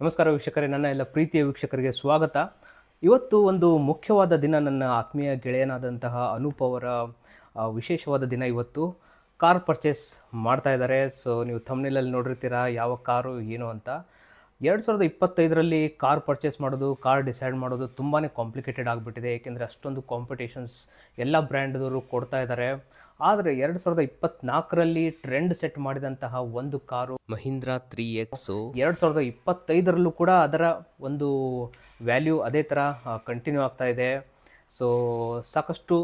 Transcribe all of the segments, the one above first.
ನಮಸ್ಕಾರ ವೀಕ್ಷಕರೇ, ನನ್ನ ಎಲ್ಲ ಪ್ರೀತಿಯ ವೀಕ್ಷಕರಿಗೆ ಸ್ವಾಗತ. ಇವತ್ತು ಒಂದು ಮುಖ್ಯವಾದ ದಿನ. ನನ್ನ ಆತ್ಮೀಯ ಗೆಳೆಯನಾದಂತಹ ಅನೂಪ್ ಅವರ ವಿಶೇಷವಾದ ದಿನ. ಇವತ್ತು ಕಾರ್ ಪರ್ಚೇಸ್ ಮಾಡ್ತಾ ಇದ್ದಾರೆ. ಸೊ ನೀವು ಥಂಬ್ನೇಲಲ್ಲಿ ನೋಡಿರ್ತೀರಾ ಯಾವ ಕಾರು ಏನು ಅಂತ. 2025ರಲ್ಲಿ ಕಾರ್ ಪರ್ಚೇಸ್ ಮಾಡೋದು, ಕಾರ್ ಡಿಸೈಡ್ ಮಾಡೋದು ತುಂಬಾ ಕಾಂಪ್ಲಿಕೇಟೆಡ್ ಆಗಿಬಿಟ್ಟಿದೆ. ಏಕೆಂದರೆ ಅಷ್ಟೊಂದು ಕಾಂಪಿಟೇಷನ್ಸ್ ಎಲ್ಲ ಬ್ರ್ಯಾಂಡ್ದವರು ಕೊಡ್ತಾ ಇದ್ದಾರೆ. ಆದರೆ 2024ರಲ್ಲಿ ಟ್ರೆಂಡ್ ಸೆಟ್ ಮಾಡಿದಂತಹ ಒಂದು ಕಾರು ಮಹೀಂದ್ರಾ 3X 2025ರಲ್ಲೂ ಕೂಡ ಅದರ ಒಂದು ವ್ಯಾಲ್ಯೂ ಅದೇ ಥರ ಕಂಟಿನ್ಯೂ ಆಗ್ತಾ ಇದೆ. ಸೊ ಸಾಕಷ್ಟು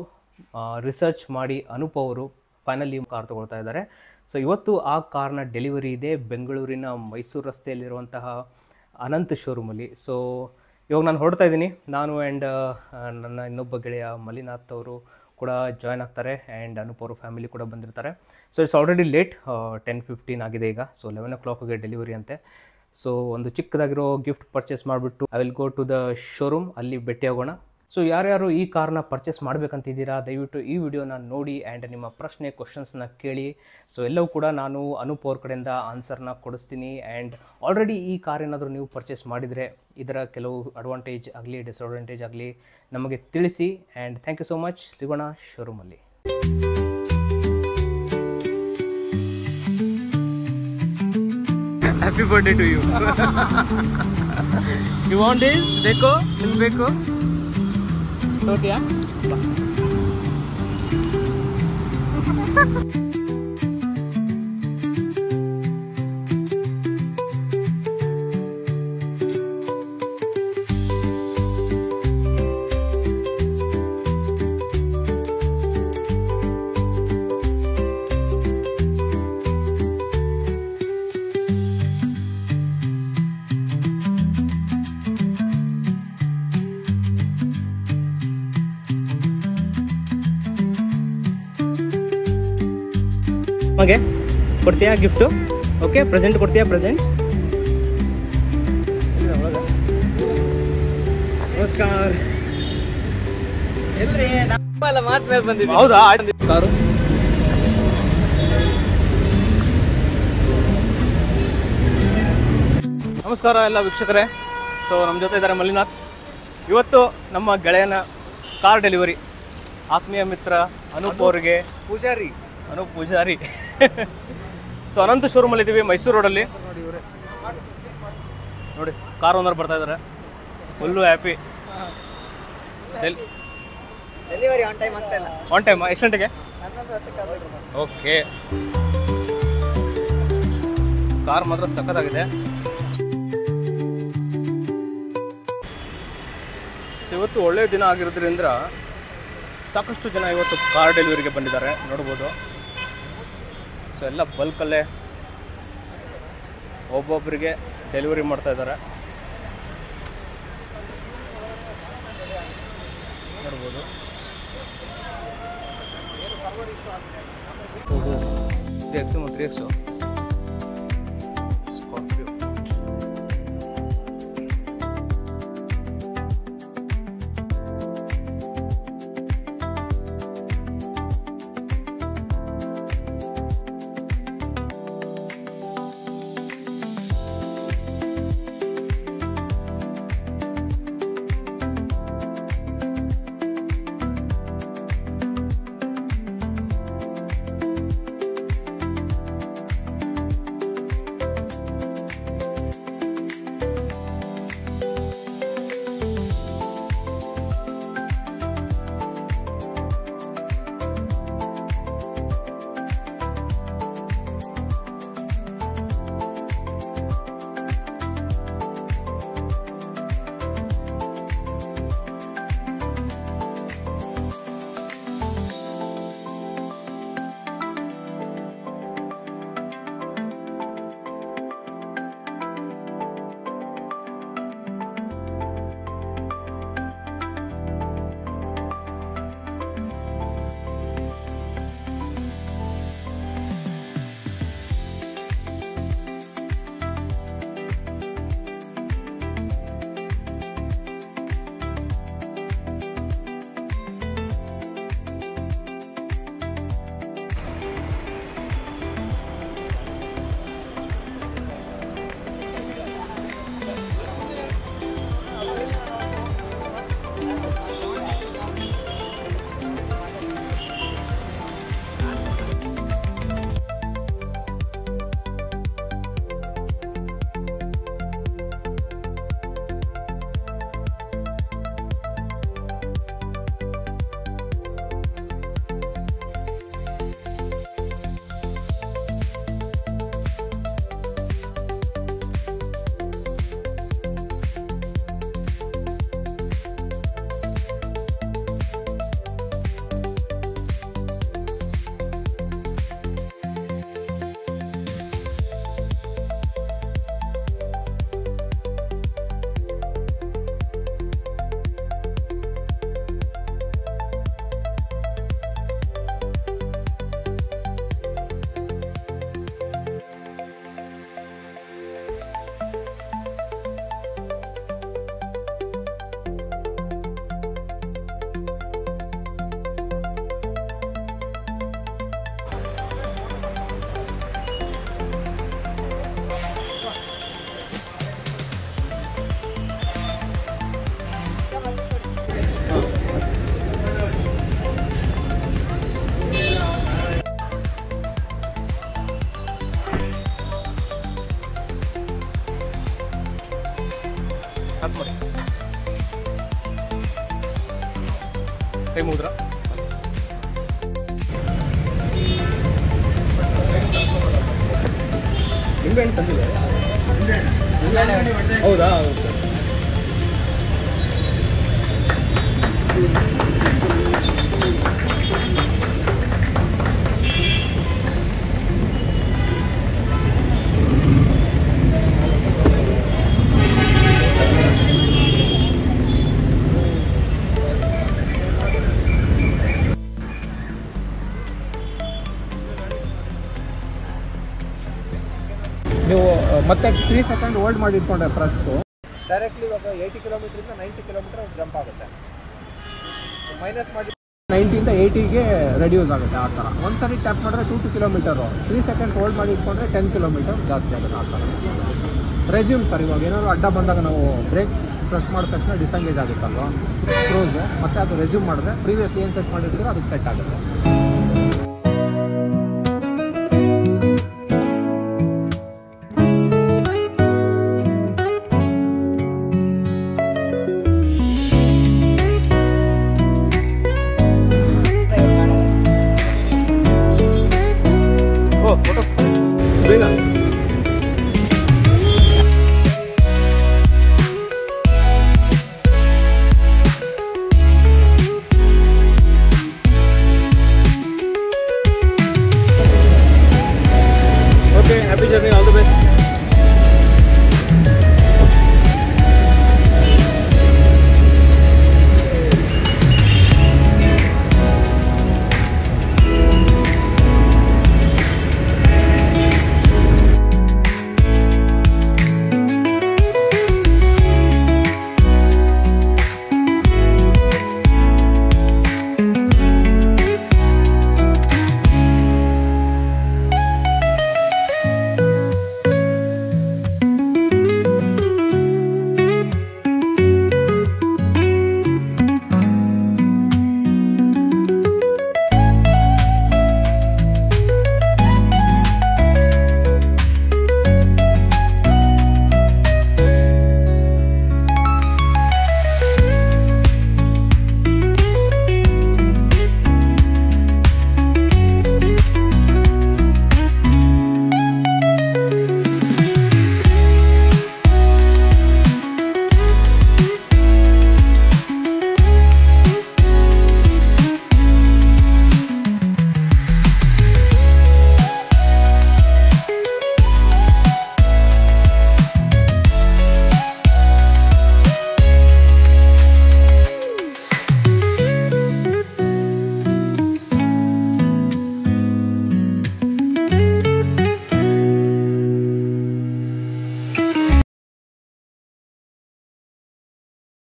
ರಿಸರ್ಚ್ ಮಾಡಿ ಅನೂಪ್ ಅವರು ಫೈನಲಿ ಕಾರ್ ತೊಗೊಳ್ತಾ ಇದ್ದಾರೆ. ಸೊ ಇವತ್ತು ಆ ಕಾರ್ನ ಡೆಲಿವರಿ ಇದೆ ಬೆಂಗಳೂರಿನ ಮೈಸೂರು ರಸ್ತೆಯಲ್ಲಿರುವಂತಹ ಅನಂತ್ ಶೋರೂಮಲ್ಲಿ. ಸೊ ಇವಾಗ ನಾನು ಹೊರಡ್ತಾ ಇದ್ದೀನಿ. ನಾನು ಆ್ಯಂಡ್ ನನ್ನ ಇನ್ನೊಬ್ಬ ಗೆಳೆಯ ಮಲ್ಲಿನಾಥ್ ಅವರು ಕೂಡ ಜಾಯ್ನ್ ಆಗ್ತಾರೆ ಆ್ಯಂಡ್ ಅನೂಪ್ ಅವರು ಫ್ಯಾಮಿಲಿ ಕೂಡ ಬಂದಿರ್ತಾರೆ. ಸೊ ಇಟ್ಸ್ ಆಲ್ರೆಡಿ ಲೇಟ್, 10:15 ಆಗಿದೆ ಈಗ. ಸೊ 11 o'clockಗೆ ಡೆಲಿವರಿ ಅಂತೆ. ಸೊ ಒಂದು ಚಿಕ್ಕದಾಗಿರೋ ಗಿಫ್ಟ್ ಪರ್ಚೇಸ್ ಮಾಡಿಬಿಟ್ಟು I will go to the showroom, ಅಲ್ಲಿ ಭೇಟಿಯಾಗೋಣ. ಸೊ ಯಾರ್ಯಾರು ಈ ಕಾರ್ನ ಪರ್ಚೇಸ್ ಮಾಡಬೇಕಂತಿದ್ದೀರಾ, ದಯವಿಟ್ಟು ಈ ವಿಡಿಯೋನ ನೋಡಿ ಆ್ಯಂಡ್ ನಿಮ್ಮ ಕ್ವಶನ್ಸ್ನ ಕೇಳಿ. ಸೊ ಎಲ್ಲವೂ ಕೂಡ ನಾನು ಅನೂಪ್ ಅವ್ರ ಕಡೆಯಿಂದ ಆನ್ಸರ್ನ ಕೊಡಿಸ್ತೀನಿ. ಆ್ಯಂಡ್ ಆಲ್ರೆಡಿ ಈ ಕಾರ್ ಏನಾದರೂ ನೀವು ಪರ್ಚೇಸ್ ಮಾಡಿದರೆ ಇದರ ಕೆಲವು ಅಡ್ವಾಂಟೇಜ್ ಆಗಲಿ ಡಿಸ್ಅಡ್ವಾಂಟೇಜ್ ಆಗಲಿ ನಮಗೆ ತಿಳಿಸಿ. And thank you so much. ಸಿಗೋಣ ಶೋರೂಮಲ್ಲಿ. Happy birthday to you. You want this? ಬೇಕೋ ನಿಮ್ಗೆ ಬೇಕು? ತೋತಿಯಾ? ಹಾಗೆ ಕೊಡ್ತೀಯಾ ಗಿಫ್ಟು? ಓಕೆ, ಪ್ರೆಸೆಂಟ್ ಕೊಡ್ತೀಯಾ? ಪ್ರೆಸೆಂಟ್. ನಮಸ್ಕಾರ. ಎಲ್ರಿ ನಮ್ಮಲ್ಲ ಮಾತು ಮೇಲೆ ಬಂದಿದ್ದೀವಿ. ಹೌದಾ? ಕಾರು ನಮಸ್ಕಾರ ಎಲ್ಲ ವೀಕ್ಷಕರೇ. ಸೊ ನಮ್ಮ ಜೊತೆ ಇದ್ದಾರೆ ಮಲ್ಲಿನಾಥ್. ಇವತ್ತು ನಮ್ಮ ಗೆಳೆಯನ ಕಾರ್ ಡೆಲಿವರಿ ಆತ್ಮೀಯ ಮಿತ್ರ ಅನೂಪ್ ಅವರಿಗೆ ಅನೂಪ್ ಪೂಜಾರಿ. ಸೊ ಅನಂತ ಶೋರೂಮಲ್ಲಿ ಇದ್ದೀವಿ, ಮೈಸೂರು ರೋಡಲ್ಲಿ. ನೋಡಿ ಕಾರ್ ಓನರ್ ಬರ್ತಾ ಇದ್ದಾರೆ, full happy. Delivery on time ಅಂತ ಇಲ್ಲ. On time. ಎಷ್ಟು ಗಂಟೆಗೆ? ಓಕೆ. ಕಾರ್ ಮಾತ್ರ ಸಖತ್ತಾಗಿದೆ. ಸೊ ಇವತ್ತು ಒಳ್ಳೆಯ ದಿನ ಆಗಿರೋದ್ರಿಂದ ಸಾಕಷ್ಟು ಜನ ಇವತ್ತು ಕಾರ್ ಡೆಲಿವರಿಗೆ ಬಂದಿದ್ದಾರೆ, ನೋಡ್ಬೋದು. ಸೊ ಎಲ್ಲ ಬಲ್ಕಲ್ಲೇ ಒಬ್ಬೊಬ್ಬರಿಗೆ ಡೆಲಿವರಿ ಮಾಡ್ತಾ ಇದ್ದಾರೆ, ನೋಡ್ಬೋದು. Three x Scorpio. ಸ್ಟಾರ್ಟ್ ಮಾಡಿ. ಟೈಮ್ ಹೋದ್ರಾ? ನಿಂಬೆಹಣ್ಣು ತಂದಿಲ್ಲ? ಹೌದಾ? ನೀವು ಮತ್ತೆ 3 ಸೆಕೆಂಡ್ ಹೋಲ್ಡ್ ಮಾಡಿ ಇಟ್ಕೊಂಡ್ರೆ ಪ್ರೆಸ್ಸು ಡೈರೆಕ್ಟ್ಲಿ ಇವಾಗ 80 ಕಿಲೋಮೀಟ್ರಿಂದ 90 ಕಿಲೋಮೀಟರ್ ಜಂಪ್ ಆಗುತ್ತೆ. ಮೈನಸ್ ಮಾಡಿ 90ಇಂದ 80ಗೆ ರೆಡ್ಯೂಸ್ ಆಗುತ್ತೆ ಆ ಥರ. ಒಂದ್ಸರಿ ಟ್ಯಾಪ್ ಮಾಡಿದ್ರೆ 2 ಕಿಲೋಮೀಟರು, 3 ಸೆಕೆಂಡ್ ಹೋಲ್ಡ್ ಮಾಡಿ ಇಟ್ಕೊಂಡ್ರೆ 10 ಕಿಲೋಮೀಟರ್ ಜಾಸ್ತಿ ಆಗುತ್ತೆ ಆ ಥರ. ರೆಸ್ಯೂಮ್ ಸರ್, ಇವಾಗ ಏನಾದ್ರು ಅಡ್ಡ ಬಂದಾಗ ನಾವು ಬ್ರೇಕ್ ಪ್ರೆಸ್ ಮಾಡಿದ ತಕ್ಷಣ ಡಿಸಂಗೇಜ್ ಆಗುತ್ತಲ್ವ ಕ್ರೂಸು, ಮತ್ತು ಅದು ರೆಸ್ಯೂಮ್ ಮಾಡಿದ್ರೆ ಪ್ರೀವಿಯಸ್ಲಿ ಏನು ಸೆಟ್ ಮಾಡಿರ್ತೀರೋ ಅದಕ್ಕೆ ಸೆಟ್ ಆಗುತ್ತೆ.